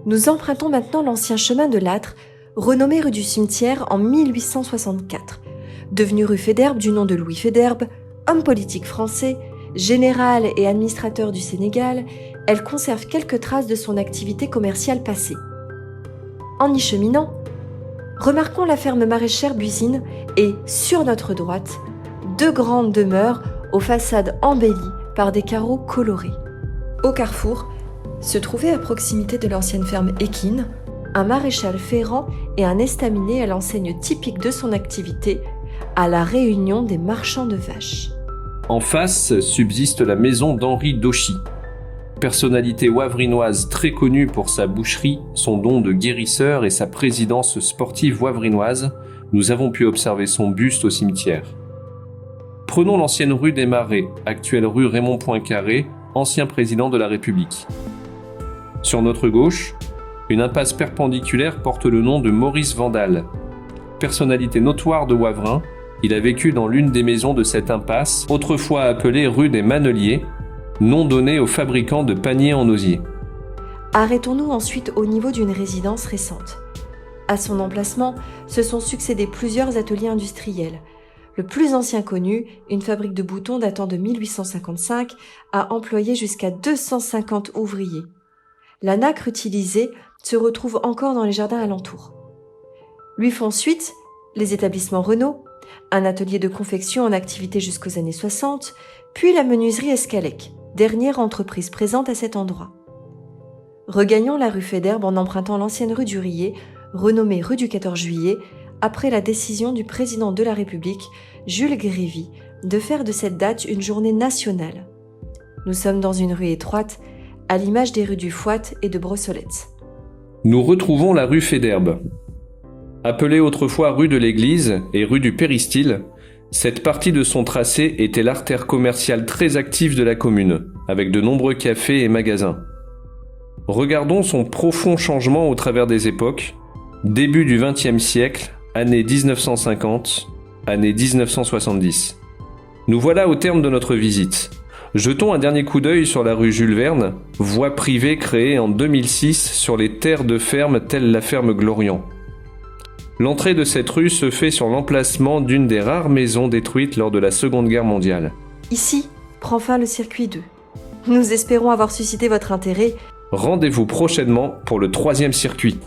Nous empruntons maintenant l'ancien chemin de l'Âtre, renommé rue du Cimetière en 1864. Devenue rue Faidherbe du nom de Louis Faidherbe, homme politique français, général et administrateur du Sénégal, elle conserve quelques traces de son activité commerciale passée. En y cheminant, remarquons la ferme maraîchère Buisine et, sur notre droite, deux grandes demeures aux façades embellies par des carreaux colorés. Au carrefour, se trouvaient à proximité de l'ancienne ferme Équine, un maréchal ferrant et un estaminet à l'enseigne typique de son activité, à la réunion des marchands de vaches. En face subsiste la maison d'Henri Dauchy. Personnalité wavrinoise très connue pour sa boucherie, son don de guérisseur et sa présidence sportive wavrinoise, nous avons pu observer son buste au cimetière. Prenons l'ancienne rue des Marais, actuelle rue Raymond Poincaré, ancien président de la République. Sur notre gauche, une impasse perpendiculaire porte le nom de Maurice Vandal. Personnalité notoire de Wavrin, il a vécu dans l'une des maisons de cette impasse, autrefois appelée rue des Maneliers, nom donné aux fabricants de paniers en osier. Arrêtons-nous ensuite au niveau d'une résidence récente. À son emplacement, se sont succédés plusieurs ateliers industriels. Le plus ancien connu, une fabrique de boutons datant de 1855, a employé jusqu'à 250 ouvriers. La nacre utilisée se retrouve encore dans les jardins alentours. Lui font suite les établissements Renault, un atelier de confection en activité jusqu'aux années 60, puis la menuiserie Escalec, dernière entreprise présente à cet endroit. Regagnons la rue Faidherbe en empruntant l'ancienne rue du Riez, renommée rue du 14 juillet, après la décision du président de la République, Jules Grévy, de faire de cette date une journée nationale. Nous sommes dans une rue étroite, à l'image des rues du Fouat et de Brossolette. Nous retrouvons la rue Faidherbe. Appelée autrefois rue de l'Église et rue du Péristyle, cette partie de son tracé était l'artère commerciale très active de la commune, avec de nombreux cafés et magasins. Regardons son profond changement au travers des époques, début du XXe siècle, année 1950, année 1970. Nous voilà au terme de notre visite. Jetons un dernier coup d'œil sur la rue Jules Verne, voie privée créée en 2006 sur les terres de ferme telle la ferme Glorian. L'entrée de cette rue se fait sur l'emplacement d'une des rares maisons détruites lors de la Seconde Guerre mondiale. Ici prend fin le circuit 2. Nous espérons avoir suscité votre intérêt. Rendez-vous prochainement pour le 3e circuit.